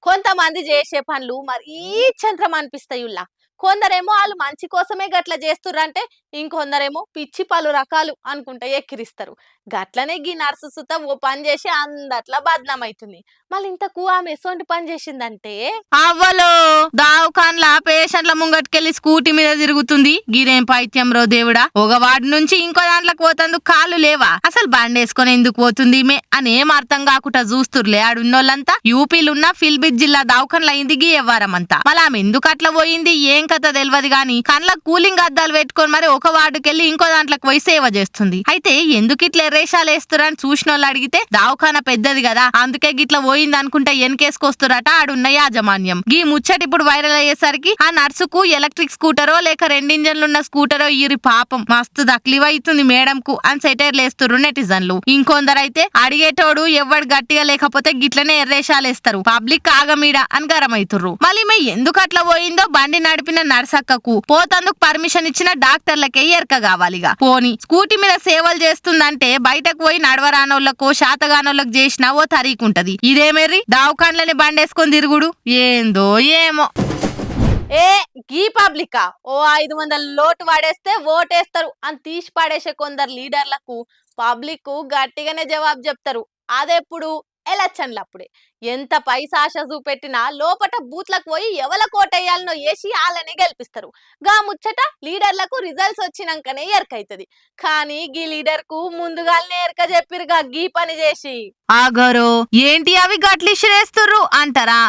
కొంతమంది చేసే పనులు మరీ చంద్రం అనిపిస్తాయుల్లా. కొందరేమో ఆళ్ళు మంచి కోసమే గట్ల చేస్తుర్రంటే, ఇంకొందరేమో పిచ్చి పలు రకాలు అనుకుంటా ఎక్కిరిస్తారు. గట్లనే గీ నర్సు సుత ఓ పని చేసి అందట్ల బద్నామైతుంది. మళ్ళీ ఇంతకు ఆమె ఎసొంటి పని చేసిందంటే అవ్వలో దావకాన్ల పేషెంట్ల ముంగట్కెళ్ళి స్కూటీ మీద తిరుగుతుంది. గిరేం పైత్యం రో దేవుడా, ఒక వార్డు నుంచి ఇంకో దాంట్లోకి పోతందుకు కాళ్ళు లేవా? అసలు బండేసుకొని ఎందుకు పోతుంది ఈమె అని ఏం అర్థం కాకుండా చూస్తుర్లే ఆడున్నోళ్ళంతా. యూపీలున్న ఫిల్బిట్ జిల్లా దావకాన్ల అయింది గీ ఎవ్వారమంతా. మళ్ళీ ఆమె ఎందుకు అట్లా పోయింది ఏం కథ తెలియదు గాని కళ్ళకు కూలింగ్ అద్దాలు పెట్టుకొని మరి ఒక వార్డుకెళ్ళి ఇంకో దాంట్లోకి పోయి సేవ చేస్తుంది. అయితే ఎందుకు ఇట్లా ఎర్రేషాలు వేస్తురని చూసిన వాళ్ళు అడిగితే దావఖాన పెద్దది కదా అందుకే గిట్లా పోయింది అనుకుంటే ఎన్కేసుకొస్తురట ఆడున్న యాజమాన్యం. గీ ముచ్చట ఇప్పుడు వైరల్ అయ్యేసరికి ఆ నర్సుకు ఎలక్ట్రిక్ స్కూటరో లేక రెండింజన్లున్న స్కూటరో ఇరి పాపం మస్తు దక్లివైతుంది మేడంకు అని సెటైర్లు వేస్తుర్రు నెటిజన్లు. ఇంకొందరైతే అడిగేటోడు ఎవ్వడు గట్టిగా లేకపోతే గిట్లనే ఎర్రేషాలు వేస్తారు, పబ్లిక్ ఆగమీడ అని గరమైతుర్రు. మళ్ళీ మే ఎందుకు అట్లా పోయిందో బండి నడిపిన నర్సక్కకు పోతందుకు పర్మిషన్ ఇచ్చిన డాక్టర్లకే ఎరక కావాలిగా. పోని స్కూటీ మీద సేవలు చేస్తుందంటే బయటకు పోయి నడవరానోళ్లకు శాతగానోళ్లకు చేసిన ఓ తరీకుంటది. ఇదేమెర్రి దావకాన్లని బండేసుకొని తిరుగుడు ఏందో ఏమో. ఏ గీ పబ్లికా ఓ 500 లోటు వాడేస్తే ఓటేస్తారు అని తీసి పాడేసే కొందరు లీడర్లకు పబ్లిక్ గట్టిగానే జవాబు చెప్తారు. అదెప్పుడు ఎలక్షన్లప్పుడే. ఎంత పైసాశ చూపెట్టినా లోపట బూత్లకు పోయి ఎవల కోటేయాలనో వేసి వాళ్ళని గెలిపిస్తారు. గా ముచ్చట లీడర్లకు రిజల్ట్స్ వచ్చినాకనే ఎరకైతది. కానీ గీ లీడర్ కు ముందుగానే ఎరక చెప్పిరుగా గీ పని చేసి. ఆగరో ఏంటి అవి గట్లి శ్రేస్తుర్రు అంటారా?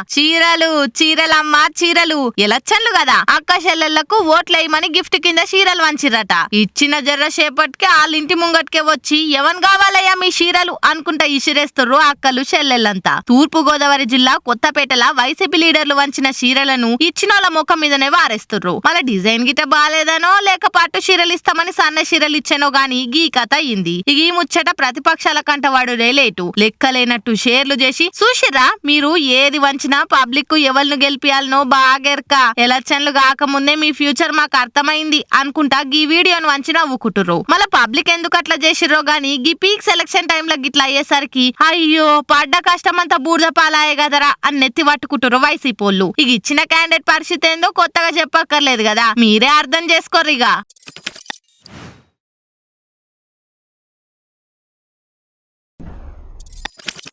చీరలమ్మా చీరలు ఎలక్షన్లు కదా అక్క చెల్లెళ్లకు ఓట్లేయమని గిఫ్ట్ కింద చీరలు వంచిరట. ఇచ్చిన జర్రసేపటికే వాళ్ళ ఇంటి ముంగట్కే వచ్చి ఎవన్ కావాలయ్యా మీ చీరలు అనుకుంటా ఇసిరేస్తుర్రు అక్కలు చెల్లెళ్ళంతా. తూర్పు గోదావరి జిల్లా కొత్తపేటల వైసీపీ లీడర్లు వంచిన చీరలను ఇచ్చినోళ్ళ ముఖం మీదనే వారేస్తుర్రు. మళ్ళీ డిజైన్ గిట బాలేదనో లేక పట్టు చీరలు ఇస్తామని సన్న చీరలు ఇచ్చానో గాని గీ కథ అయింది. ఈ ముచ్చట ప్రతిపక్షాల కంట వాడురే లేటు లెక్కలేనట్టు షేర్లు చేసి చూసిరా మీరు ఏది వంచినా పబ్లిక్ ఎవరిని గెలిపియాలనో బాగెరక ఎలక్షన్లు కాకముందే మీ ఫ్యూచర్ మాకు అర్థమైంది అనుకుంటా గీ వీడియోను వంచి నవ్వుకుంటుర్రు. మళ్ళీ పబ్లిక్ ఎందుకు అట్లా చేసిర్రో గాని గీ పీక్ సెలక్షన్ టైమ్ లో గిట్లా అయ్యేసరికి అయ్యో పడ్డ కష్టమంతా బూర్ద పాలాయే కదరా అని నెత్తి పట్టుకుంటారు వైసీపోళ్ళు. ఇక ఇచ్చిన క్యాండిడేట్ పరిస్థితి ఏందో కొత్తగా చెప్పక్కర్లేదు కదా, మీరే అర్థం చేసుకోర్రిగా.